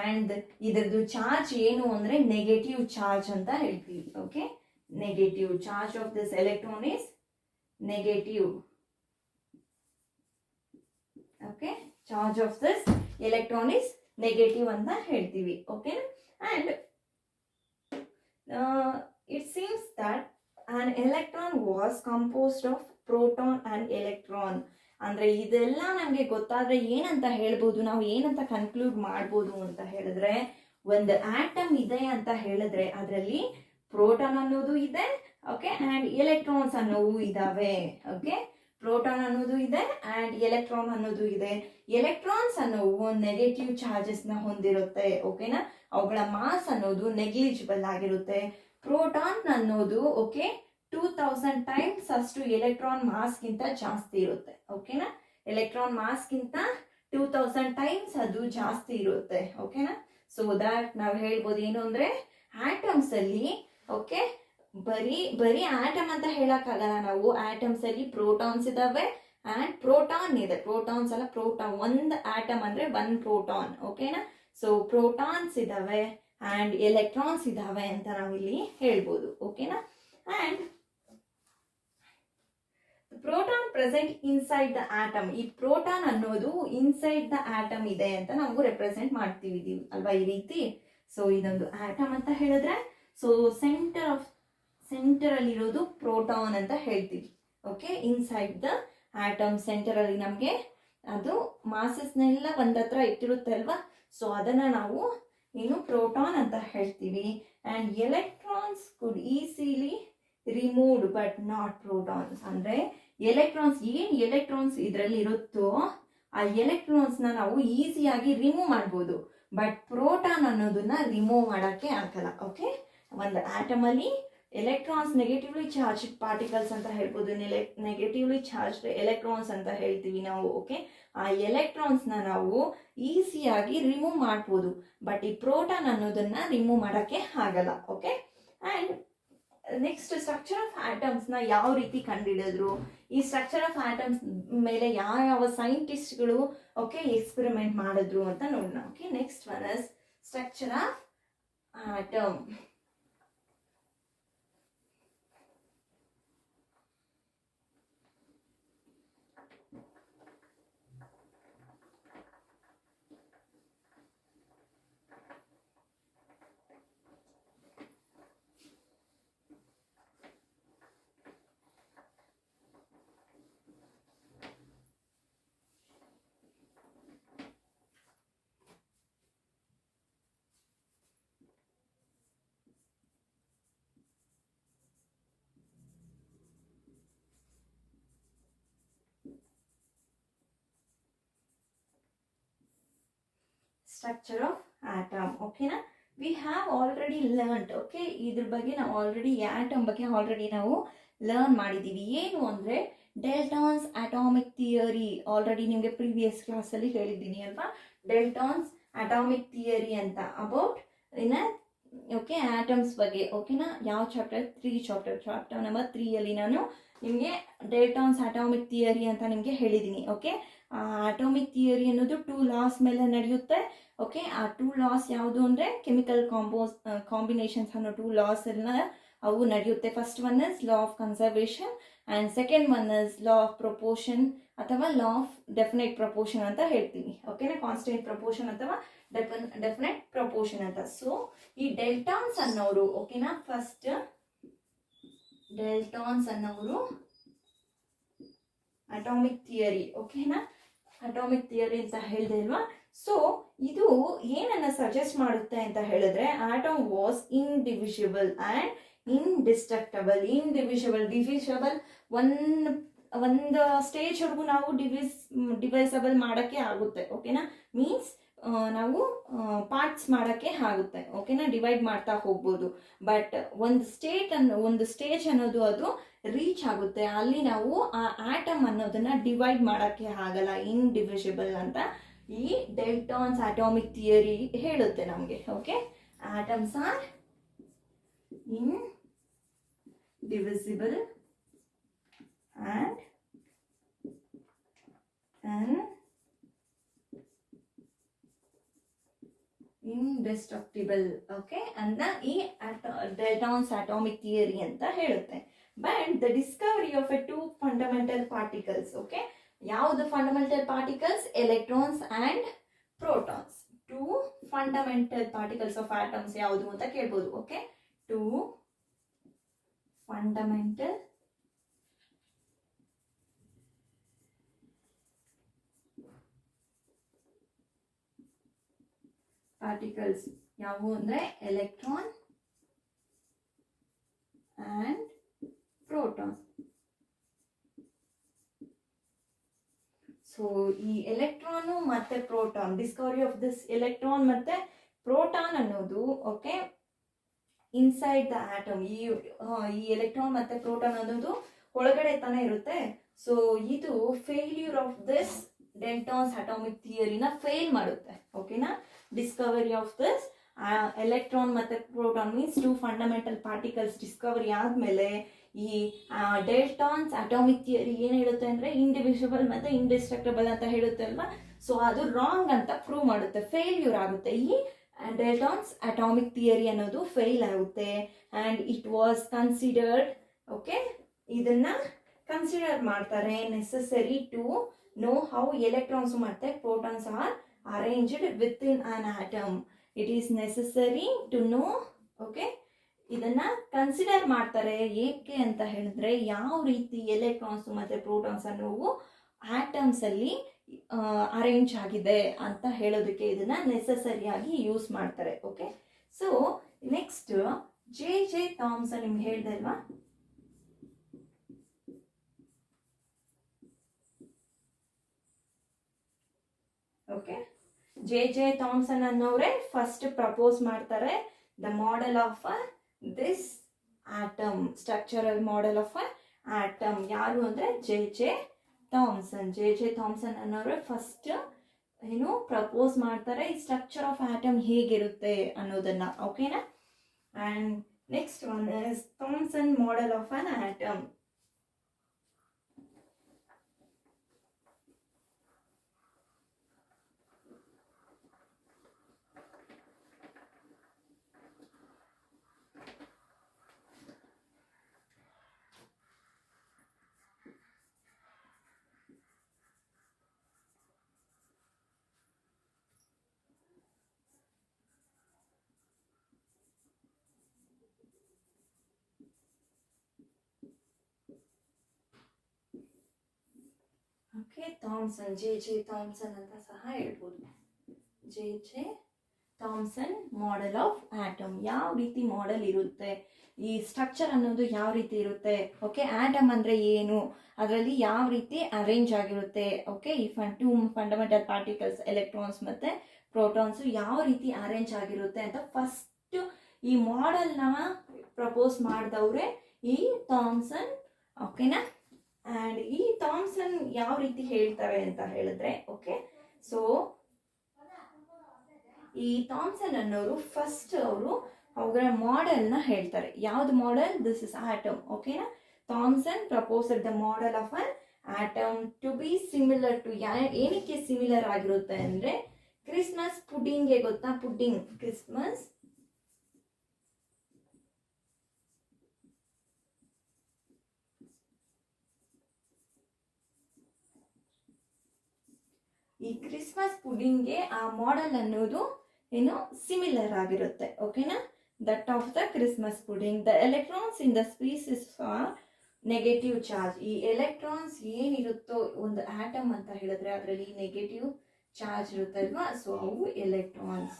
ಅಂಡ್ ಇದ್ರದ್ದು ಚಾರ್ಜ್ ಏನು ಅಂದ್ರೆ ನೆಗೆಟಿವ್ ಚಾರ್ಜ್ ಅಂತ ಹೇಳ್ತೀವಿ okay negative charge of this electron is negative okay charge of this electron is negative ಅಂತ ಹೇಳ್ತೀವಿ okay and it seems that an electron was composed of proton and electron ಅಂದ್ರೆ ಇದೆಲ್ಲ ನಮ್ಗೆ ಗೊತ್ತಾದ್ರೆ ಏನಂತ ಹೇಳ್ಬೋದು ನಾವು ಏನಂತ ಕನ್ಕ್ಲೂಡ್ ಮಾಡ್ಬೋದು ಅಂತ ಹೇಳಿದ್ರೆ ಒಂದು ಆಟಮ್ ಇದೆ ಅಂತ ಹೇಳಿದ್ರೆ ಅದರಲ್ಲಿ ಪ್ರೋಟಾನ್ ಅನ್ನೋದು ಇದೆ ಓಕೆ ಅಂಡ್ ಎಲೆಕ್ಟ್ರಾನ್ಸ್ ಅನ್ನೋವು ಇದಾವೆ ಓಕೆ ಪ್ರೋಟಾನ್ ಅನ್ನೋದು ಇದೆ ಅಂಡ್ ಎಲೆಕ್ಟ್ರಾನ್ ಅನ್ನೋದು ಇದೆ ಎಲೆಕ್ಟ್ರಾನ್ಸ್ ಅನ್ನೋವು ನೆಗೆಟಿವ್ ಚಾರ್ಜಸ್ ನ ಹೊಂದಿರುತ್ತೆ ಓಕೆನಾ ಅವುಗಳ ಮಾಸ್ ಅನ್ನೋದು ನೆಗ್ಲಿಜಿಬಲ್ ಆಗಿರುತ್ತೆ ಪ್ರೋಟಾನ್ ಅನ್ನೋದು ಓಕೆ 2000 ಟೈಮ್ಸ್ ಅಷ್ಟು ಎಲೆಕ್ಟ್ರಾನ್ ಮಾಸ್ಗಿಂತ ಜಾಸ್ತಿ ಇರುತ್ತೆ ಓಕೆನಾ ಎಲೆಕ್ಟ್ರಾನ್ ಮಾಸ್ಗಿಂತ 2000 ಟೈಮ್ಸ್ ಅದು ಜಾಸ್ತಿ ಇರುತ್ತೆ ಓಕೆನಾ ಸೊ ದಟ್ ನಾವು ಹೇಳ್ಬೋದು ಏನು ಅಂದ್ರೆ ಆಟಮ್ಸ್ ಅಲ್ಲಿ ಓಕೆ ಬರೀ ಆಟಮ್ ಅಂತ ಹೇಳಕ್ಕಾಗಲ್ಲ ನಾವು ಆಟಮ್ಸ್ ಅಲ್ಲಿ ಪ್ರೋಟಾನ್ಸ್ ಇದಾವೆ ಅಂಡ್ ಪ್ರೋಟಾನ್ ಇದೆ ಪ್ರೋಟಾನ್ಸ್ ಅಲ್ಲ ಪ್ರೋಟಾನ್ ಒಂದು ಆಟಮ್ ಅಂದ್ರೆ ಒನ್ ಪ್ರೋಟಾನ್ ಓಕೆನಾ ಸೊ ಪ್ರೋಟಾನ್ಸ್ ಇದಾವೆ ಅಂಡ್ ಎಲೆಕ್ಟ್ರಾನ್ಸ್ ಇದಾವೆ ಅಂತ ನಾವಿಲ್ಲಿ ಹೇಳ್ಬೋದು ಓಕೆನಾ and proton present inside the atom ಈ ಪ್ರೋಟಾನ್ ಅನ್ನೋದು ಇನ್ಸೈಡ್ ದ ಆಟಮ್ ಇದೆ ಅಂತ ನಾವು ರೆಪ್ರೆಸೆಂಟ್ ಮಾಡ್ತೀವಿ ಅಲ್ವಾ ಈ ರೀತಿ ಸೊ ಇದೊಂದು ಆಟಮ್ ಅಂತ ಹೇಳಿದ್ರೆ ಸೊ ಸೆಂಟರ್ ಅಲ್ಲಿ ಇರೋದು ಪ್ರೋಟಾನ್ ಅಂತ ಹೇಳ್ತೀವಿ okay inside the atom centre ಅಲ್ಲಿ ನಮ್ಗೆ ಅದು ಮಾಸಸ್ನೆಲ್ಲ ಒಂದತ್ರ ಇಟ್ಟಿರುತ್ತೆ ಅಲ್ವಾ ಸೊ ಅದನ್ನ ನಾವು ಏನು ಪ್ರೋಟಾನ್ ಅಂತ ಹೇಳ್ತೀವಿ and electrons could easily removed but not protons. ಅಂದರೆ ಎಲೆಕ್ಟ್ರಾನ್ಸ್ ಇದರಲ್ಲಿ ಇರುತ್ತೋ ಆ ಎಲೆಕ್ಟ್ರಾನ್ಸ್ನ ನಾವು ಈಸಿಯಾಗಿ ರಿಮೂವ್ ಮಾಡ್ಬೋದು, ಬಟ್ ಪ್ರೋಟಾನ್ ಅನ್ನೋದನ್ನ ರಿಮೂವ್ ಮಾಡೋಕ್ಕೆ ಆಗಲ್ಲ. ಓಕೆ, ಒಂದು ಆಟಮಲ್ಲಿ ಎಲೆಕ್ಟ್ರಾನ್ಸ್ ನೆಗೆಟಿವ್ಲಿ ಚಾರ್ಜ್ ಪಾರ್ಟಿಕಲ್ಸ್ ಅಂತ ಹೇಳ್ಬೋದು, ನೆಗೆಟಿವ್ಲಿ ಚಾರ್ಜ್ ಎಲೆಕ್ಟ್ರಾನ್ಸ್ ಅಂತ ಹೇಳ್ತೀವಿ ನಾವು. ಓಕೆ, ಆ ಎಲೆಕ್ಟ್ರಾನ್ಸ್ನ ನಾವು ಈಸಿಯಾಗಿ ರಿಮೂವ್ ಮಾಡ್ಬೋದು, ಬಟ್ ಈ ಪ್ರೋಟಾನ್ ಅನ್ನೋದನ್ನ ರಿಮೂವ್ ಮಾಡೋಕ್ಕೆ ಆಗಲ್ಲ. Okay, and next structure of ಆಟಮ್ಸ್ನ ಯಾವ ರೀತಿ ಕಂಡುಹಿಡಿದ್ರು, ಈ ಸ್ಟ್ರಕ್ಚರ್ ಆಫ್ ಆಟಮ್ಸ್ ಮೇಲೆ ಯಾವ ಸೈಂಟಿಸ್ಟ್ಗಳು ಓಕೆ ಎಕ್ಸ್ಪೆರಿಮೆಂಟ್ ಮಾಡಿದ್ರು ಅಂತ ನೋಡೋಣ. Okay, next one is structure of atom. Structure of atom. ಓಕೆನಾ, we have already learned. Okay, ಇದ್ರ ಬಗ್ಗೆ ನಾವು ಆಲ್ರೆಡಿ ಆಟಮ್ ಬಗ್ಗೆ ಆಲ್ರೆಡಿ ನಾವು ಲರ್ನ್ ಮಾಡಿದ್ದೀವಿ. ಏನು ಅಂದರೆ ಡೆಲ್ಟಾನ್ಸ್ ಅಟಾಮಿಕ್ ಥಿಯರಿ. ಆಲ್ರೆಡಿ ನಿಮಗೆ ಪ್ರೀವಿಯಸ್ ಕ್ಲಾಸಲ್ಲಿ ಹೇಳಿದ್ದೀನಿ ಅಲ್ವಾ, ಡೆಲ್ಟಾನ್ಸ್ ಅಟಾಮಿಕ್ ಥಿಯರಿ ಅಂತ ಅಬೌಟ್ ಇನ್ನ ಓಕೆ ಆಟಮ್ಸ್ ಬಗ್ಗೆ. ಓಕೆನಾ, ಯಾವ ಚಾಪ್ಟರ್? ಚಾಪ್ಟರ್ ನಂಬರ್ 3 ನಾನು ನಿಮಗೆ ಡೆಲ್ಟಾನ್ಸ್ ಅಟಾಮಿಕ್ ಥಿಯರಿ ಅಂತ ನಿಮಗೆ ಹೇಳಿದ್ದೀನಿ. ಓಕೆ, ಅಟಾಮಿಕ್ ಥಿಯರಿ ಅನ್ನೋದು 2 ಲಾಸ್ ಮೇಲೆ ನಡೆಯುತ್ತೆ. ಓಕೆ, ಆ 2 ಲಾಸ್ ಯಾವುದು ಅಂದರೆ ಕೆಮಿಕಲ್ ಕಾಂಬಿನೇಷನ್ಸ್ ಅನ್ನೋ 2 ಲಾಸ್ ಎಲ್ಲ ಅವು ನಡೆಯುತ್ತೆ. First one is law of conservation and second one is law of proportion ಅಥವಾ ಲಾ ಆಫ್ ಡೆಫಿನೆಟ್ ಪ್ರಪೋರ್ಷನ್ ಅಂತ ಹೇಳ್ತೀವಿ. ಓಕೆನಾ, ಕಾನ್ಸ್ಟೆಂಟ್ ಪ್ರಪೋರ್ಷನ್ ಅಥವಾ ಡೆಫಿನೆಟ್ ಪ್ರಪೋರ್ಷನ್ ಅಂತ. ಸೊ ಈ ಡೆಲ್ಟಾನ್ಸ್ ಅನ್ನೋರು ಓಕೆನಾ, ಫಸ್ಟ್ ಡೆಲ್ಟಾನ್ಸ್ ಅನ್ನೋರು ಅಟಾಮಿಕ್ ಥಿಯರಿ. ಓಕೆನಾ, ಅಟಾಮಿಕ್ ಥಿಯರಿ ಅಂತ ಹೇಳಿದೆ ಅಲ್ವಾ. ಸೊ ಇದು ಏನನ್ನ ಸಜೆಸ್ಟ್ ಮಾಡುತ್ತೆ ಅಂತ ಹೇಳಿದ್ರೆ, ಆಟಮ್ ವಾಸ್ ಇಂಡಿವಿಷಿಬಲ್ ಆ್ಯಂಡ್ ಇಂಡಿಸ್ಟ್ರಕ್ಟಬಲ್. ಡಿವಿಷಬಲ್ ಒಂದು ಸ್ಟೇಜ್ವರೆಗೂ ನಾವು ಡಿವೈಸಬಲ್ ಮಾಡೋಕ್ಕೆ ಆಗುತ್ತೆ. ಓಕೆನಾ, ಮೀನ್ಸ್ ನಾವು ಪಾರ್ಟ್ಸ್ ಮಾಡೋಕ್ಕೆ ಆಗುತ್ತೆ. ಓಕೆನಾ, ಡಿವೈಡ್ ಮಾಡ್ತಾ ಹೋಗ್ಬೋದು. ಬಟ್ ಒಂದು ಸ್ಟೇಜ್ ಅನ್ನೋದು ಅದು ರೀಚ್ ಆಗುತ್ತೆ, ಅಲ್ಲಿ ನಾವು ಆ ಆಟಮ್ ಅನ್ನೋದನ್ನ ಡಿವೈಡ್ ಮಾಡೋಕ್ಕೆ ಆಗಲ್ಲ, ಇಂಡಿವಿಷಿಬಲ್ ಅಂತ ಈ ಡೆಲ್ಟಾನ್ಸ್ ಅಟಾಮಿಕ್ ಥಿಯರಿ ಹೇಳುತ್ತೆ ನಮಗೆ. Okay, atoms are indivisible and indestructible. Okay, ಅಂತ ಈ ಡೆಲ್ಟಾನ್ಸ್ ಅಟಾಮಿಕ್ ಥಿಯರಿ ಅಂತ ಹೇಳುತ್ತೆ. But the discovery of a 2 fundamental particles. Okay, ಯಾವುದು fundamental particles? Electrons and protons. 2 fundamental particles of atoms ಯಾವುದು ಅಂತ ಕೇಳ್ಬೋದು. ಓಕೆ, 2 ಫಂಡಮೆಂಟಲ್ ಪಾರ್ಟಿಕಲ್ಸ್ ಯಾವುವು ಅಂದರೆ ಎಲೆಕ್ಟ್ರಾನ್ ಆ್ಯಂಡ್ ಪ್ರೋಟಾನ್. ಸೊ ಈ ಎಲೆಕ್ಟ್ರಾನು ಮತ್ತೆ proton, discovery of this electron ಮತ್ತೆ ಪ್ರೋಟಾನ್ ಅನ್ನೋದು ಓಕೆ ಇನ್ಸೈಡ್ ದ ಆಟಮ್. ಈ ಎಲೆಕ್ಟ್ರಾನ್ ಮತ್ತೆ ಪ್ರೋಟಾನ್ ಅನ್ನೋದು ಒಳಗಡೆ ತಾನೇ ಇರುತ್ತೆ. ಸೊ ಇದು failure of this Dalton's atomic ಥಿಯರಿನ ಫೇಲ್ ಮಾಡುತ್ತೆ. ಓಕೆನಾ, ಡಿಸ್ಕವರಿ ಆಫ್ ದಿಸ್ ಎಲೆಕ್ಟ್ರಾನ್ ಮತ್ತೆ proton means 2 fundamental particles discovery ಆದಮೇಲೆ ಈ ಡೆಲ್ಟಾನ್ಸ್ ಅಟಾಮಿಕ್ ಥಿಯರಿ ಏನು ಹೇಳುತ್ತೆ ಅಂದರೆ ಇಂಡಿವಿಷಬಲ್ ಮತ್ತು ಇಂಡಿಸ್ಟ್ರಕ್ಟಬಲ್ ಅಂತ ಹೇಳುತ್ತೆ ಅಲ್ವಾ. ಸೊ ಅದು ರಾಂಗ್ ಅಂತ ಪ್ರೂವ್ ಮಾಡುತ್ತೆ, ಫೇಲ್ಯೂರ್ ಆಗುತ್ತೆ. ಈ ಡೆಲ್ಟಾನ್ಸ್ ಅಟಾಮಿಕ್ ಥಿಯರಿ ಅನ್ನೋದು ಫೇಲ್ ಆಗುತ್ತೆ. And it was considered okay, ಇದನ್ನ ಕನ್ಸಿಡರ್ ಮಾಡ್ತಾರೆ necessary to know how electrons ಮತ್ತು protons are arranged with in an atom. It is necessary to know okay, ಇದನ್ನ ಕನ್ಸಿಡರ್ ಮಾಡ್ತಾರೆ. ಏಕೆ ಅಂತ ಹೇಳಿದ್ರೆ ಯಾವ ರೀತಿ ಎಲೆಕ್ಟ್ರಾನ್ಸ್ ಮತ್ತು ಪ್ರೋಟಾನ್ಸ್ ಅನ್ನೋವು ಆಟಮ್ಸ್ ಅಲ್ಲಿ ಅರೇಂಜ್ ಆಗಿದೆ ಅಂತ ಹೇಳೋದಕ್ಕೆ ಇದನ್ನ ನೆಸೆಸರಿಯಾಗಿ ಯೂಸ್ ಮಾಡ್ತಾರೆ. Okay, so next J Thomson ನಿಮ್ಗೆ ಹೇಳ್ದೆ ಅಲ್ವಾ, ಓಕೆ. ಜೆ ಥಾಮ್ಸನ್ ಅನ್ನೋರೆ ಫಸ್ಟ್ ಪ್ರಪೋಸ್ ಮಾಡ್ತಾರೆ the model of this atom, structural model of atom. ಯಾರು ಅಂದ್ರೆ ಜೆ ಥಾಮ್ಸನ್ ಅನ್ನೋರೆ ಫಸ್ಟ್ ಏನು ಪ್ರಪೋಸ್ ಮಾಡ್ತಾರೆ ಈ ಸ್ಟ್ರಕ್ಚರ್ ಆಫ್ ಆಟಮ್ ಹೇಗಿರುತ್ತೆ ಅನ್ನೋದನ್ನ, ಓಕೆನಾ. And next one is Thomson model of an atom. Okay, Thomson, J Thomson ಅಂತ ಸಹ ಹೇಳ್ಬೋದು. J Thomson model of atom. ಯಾವ ರೀತಿ ಮಾಡೆಲ್ ಇರುತ್ತೆ, ಈ ಸ್ಟ್ರಕ್ಚರ್ ಅನ್ನೋದು ಯಾವ ರೀತಿ ಇರುತ್ತೆ, ಓಕೆ. ಆಟಮ್ ಅಂದ್ರೆ ಏನು, ಅದರಲ್ಲಿ ಯಾವ ರೀತಿ ಅರೇಂಜ್ ಆಗಿರುತ್ತೆ, ಓಕೆ. ಈ ಟೂ ಫಂಡಮೆಂಟಲ್ ಪಾರ್ಟಿಕಲ್ಸ್ ಎಲೆಕ್ಟ್ರಾನ್ಸ್ ಮತ್ತೆ ಪ್ರೋಟಾನ್ಸ್ ಯಾವ ರೀತಿ ಅರೇಂಜ್ ಆಗಿರುತ್ತೆ ಅಂತ ಫಸ್ಟ್ ಈ ಮಾಡೆಲ್ನ ಪ್ರಪೋಸ್ ಮಾಡಿದವ್ರೆ ಈ ಥಾಮ್ಸನ್, ಓಕೆನಾ. ಅಂಡ್ ಈ ಥಾಮ್ಸನ್ ಯಾವ ರೀತಿ ಹೇಳ್ತಾರೆ ಅಂತ ಹೇಳಿದ್ರೆ, ಓಕೆ. ಸೊ ಈ ಥಾಮ್ಸನ್ ಅನ್ನೋರು ಫಸ್ಟ್ ಅವರ ಮಾಡೆಲ್ನ ಹೇಳ್ತಾರೆ. ಯಾವ್ದು ಮಾಡೆಲ್? ದಿಸ್ ಇಸ್ ಆಟಮ್, ಓಕೆನಾ. Thomson proposed the model of an atom to be similar to, ಏನಕ್ಕೆ ಸಿಮಿಲರ್ ಆಗಿರುತ್ತೆ ಅಂದ್ರೆ ಕ್ರಿಸ್ಮಸ್ ಪುಡ್ಡಿಂಗ್ಗೆ ಗೊತ್ತಾ, ಪುಡ್ಡಿಂಗ್, ಕ್ರಿಸ್ಮಸ್ ಈ ಕ್ರಿಸ್ಮಸ್ ಪುಡ್ಡಿಂಗ್ಗೆ ಆ ಮಾಡೆಲ್ ಅನ್ನೋದು ಏನು ಸಿಮಿಲರ್ ಆಗಿರುತ್ತೆ, ಓಕೆನಾ. That of the Christmas pudding. The electrons in the species are negative charge. ಈ ಎಲೆಕ್ಟ್ರಾನ್ಸ್ ಏನಿರುತ್ತೋ ಒಂದು ಆಟಮ್ ಅಂತ ಹೇಳಿದ್ರೆ ಅದರಲ್ಲಿ ನೆಗೆಟಿವ್ ಚಾರ್ಜ್ ಇರುತ್ತಲ್ವಾ, ಸೊ ಅವು ಎಲೆಕ್ಟ್ರಾನ್ಸ್,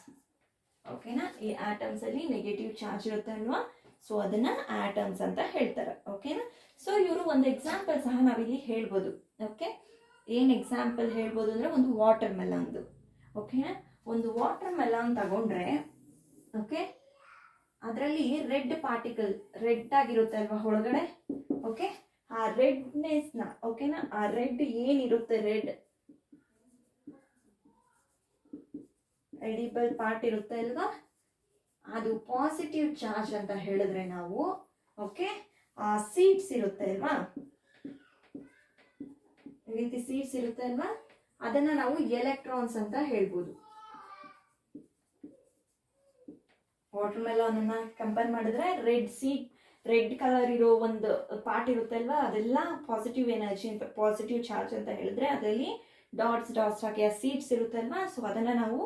ಓಕೆನಾ. ಈ ಆಟಮ್ಸ್ ಅಲ್ಲಿ ನೆಗೆಟಿವ್ ಚಾರ್ಜ್ ಇರುತ್ತೆ ಅಲ್ವಾ, ಸೊ ಅದನ್ನ ಆಟಮ್ಸ್ ಅಂತ ಹೇಳ್ತಾರೆ, ಓಕೆನಾ. ಸೊ ಇವರು ಒಂದು ಎಕ್ಸಾಂಪಲ್ ಸಹ ನಾವಿಲ್ಲಿ ಹೇಳ್ಬೋದು, ಓಕೆ. ಏನ್ ಎಕ್ಸಾಂಪಲ್ ಹೇಳ್ಬೋದು ಅಂದ್ರೆ ಒಂದು ವಾಟರ್ ಮೆಲನ್ದು, ಓಕೆನಾ. ಒಂದು ವಾಟರ್ ಮೆಲನ್ ತಗೊಂಡ್ರೆ, ಓಕೆ, ಅದರಲ್ಲಿ ರೆಡ್ ಪಾರ್ಟಿಕಲ್, ರೆಡ್ ಆಗಿರುತ್ತೆ ಅಲ್ವಾ ಒಳಗಡೆ, ಓಕೆ. ಆ ರೆಡ್ನೆಸ್ ನ, ಓಕೆನಾ, ಆ ರೆಡ್ ಏನಿರುತ್ತೆ, ರೆಡ್ ಎಡಿಬಲ್ ಪಾರ್ಟ್ ಇರುತ್ತೆ ಅಲ್ವಾ, ಅದು ಪಾಸಿಟಿವ್ ಚಾರ್ಜ್ ಅಂತ ಹೇಳಿದ್ರೆ ನಾವು, ಓಕೆ. ಆ ಸೀಡ್ಸ್ ಇರುತ್ತೆ ಅಲ್ವಾ, ಈ ರೀತಿ ಸೀಡ್ಸ್ ಇರುತ್ತೆ ಅಲ್ವಾ, ಅದನ್ನ ನಾವು ಎಲೆಕ್ಟ್ರಾನ್ಸ್ ಅಂತ ಹೇಳ್ಬೋದು. ವಾಟರ್ ಮೆಲನ್ ಅನ್ನ ಕಂಪೇರ್ ಮಾಡಿದ್ರೆ ರೆಡ್ ಕಲರ್ ಇರೋ ಒಂದು ಪಾರ್ಟ್ ಇರುತ್ತೆ ಅಲ್ವಾ, ಅದೆಲ್ಲ ಪಾಸಿಟಿವ್ ಎನರ್ಜಿ ಅಂತ, ಪಾಸಿಟಿವ್ ಚಾರ್ಜ್ ಅಂತ ಹೇಳಿದ್ರೆ ಅದರಲ್ಲಿ ಡಾಟ್ಸ್ ಆಗಿ ಆ ಸೀಡ್ಸ್ ಇರುತ್ತೆ ಅಲ್ವಾ, ಸೊ ಅದನ್ನ ನಾವು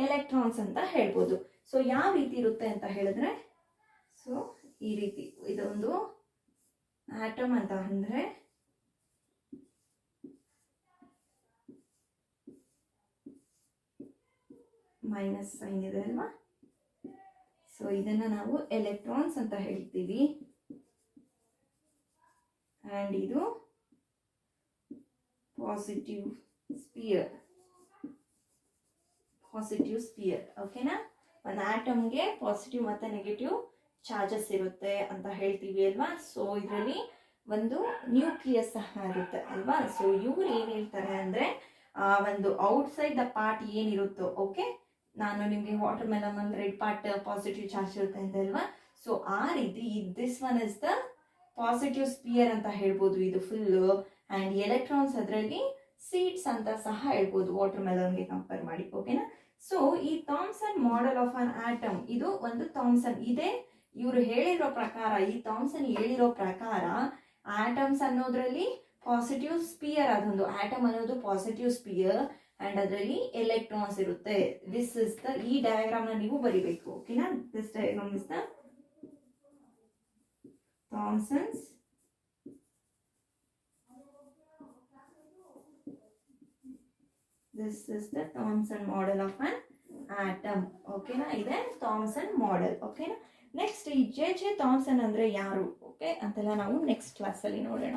ಎಲೆಕ್ಟ್ರಾನ್ಸ್ ಅಂತ ಹೇಳ್ಬೋದು. ಸೊ ಯಾವ ರೀತಿ ಇರುತ್ತೆ ಅಂತ ಹೇಳಿದ್ರೆ, ಸೊ ಈ ರೀತಿ ಇದೊಂದು ಆಟಮ್ ಅಂತ ಅಂದ್ರೆ ಮೈನಸ್ ಸೈನ್ ಇದೆ ಅಲ್ವಾ, ಸೊ ಇದನ್ನ ನಾವು ಎಲೆಕ್ಟ್ರಾನ್ಸ್ ಅಂತ ಹೇಳ್ತೀವಿ. ಅಂಡ್ ಇದು ಪಾಸಿಟಿವ್ ಸ್ಪಿಯರ್, ಓಕೆನಾ. ಒಂದು ಆಟಮ್ಗೆ ಪಾಸಿಟಿವ್ ಮತ್ತೆ ನೆಗೆಟಿವ್ ಚಾರ್ಜಸ್ ಇರುತ್ತೆ ಅಂತ ಹೇಳ್ತೀವಿ ಅಲ್ವಾ. ಸೊ ಇದರಲ್ಲಿ ಒಂದು ನ್ಯೂಕ್ಲಿಯಸ್ ಸಹ ಇರುತ್ತೆ ಅಲ್ವಾ. ಸೊ ಇವ್ರು ಏನ್ ಹೇಳ್ತಾರೆ ಅಂದ್ರೆ ಆ ಒಂದು ಔಟ್ಸೈಡ್ ದ ಪಾರ್ಟ್ ಏನಿರುತ್ತೋ, ಓಕೆ, ನಾನು ನಿಮಗೆ ವಾಟರ್ ಮೆಲನ್ ಅಲ್ಲಿ ರೆಡ್ ಪಾರ್ಟ್ ಪಾಸಿಟಿವ್ ಚಾರ್ಜ್ ಇರುತ್ತೆ ಅಂತ ಅಲ್ವಾ, ಸೊ ಆ ರೀತಿ this one is the positive sphere ಅಂತ ಹೇಳ್ಬೋದು ಇದು ಫುಲ್. ಅಂಡ್ ಎಲೆಕ್ಟ್ರಾನ್ಸ್ ಅದರಲ್ಲಿ ಸೀಡ್ಸ್ ಅಂತ ಸಹ ಹೇಳ್ಬೋದು ವಾಟರ್ ಮೆಲನ್ಗೆ ಕಂಪೇರ್ ಮಾಡಿ, ಓಕೆನಾ. ಸೊ ಈ Thomson model of an atom, ಇದು ಒಂದು ಥಾಮ್ಸನ್ ಇದೆ. ಇವರು ಹೇಳಿರೋ ಪ್ರಕಾರ, ಈ ಥಾಮ್ಸನ್ ಹೇಳಿರೋ ಪ್ರಕಾರ ಆಟಮ್ಸ್ ಅನ್ನೋದ್ರಲ್ಲಿ ಪಾಸಿಟಿವ್ ಸ್ಪಿಯರ್, ಅದೊಂದು ಆಟಮ್ ಅನ್ನೋದು ಪಾಸಿಟಿವ್ ಸ್ಪಿಯರ್ ಅಂಡ್ ಅದರಲ್ಲಿ ಎಲೆಕ್ಟ್ರಾನ್ಸ್ ಇರುತ್ತೆ. ದಿಸ್ ಇಸ್ ದ, ಈ ಡಯಾಗ್ರಾಮ್ ನ ನೀವು ಬರಿಬೇಕು, ಓಕೆನಾ. This diagram is the Thomson's this is the Thomson model of an atom. ಓಕೆನಾ, ಇದೆ ಥಾಮ್ಸನ್ ಮಾಡೆಲ್. ಓಕೆನಾ. ನೆಕ್ಸ್ಟ್ ಈ ಜೆ ಥಾಮ್ಸನ್ ಅಂದರೆ ಯಾರು ಓಕೆ ಅಂತೆಲ್ಲ ನಾವು ನೆಕ್ಸ್ಟ್ ಕ್ಲಾಸಲ್ಲಿ ನೋಡೋಣ.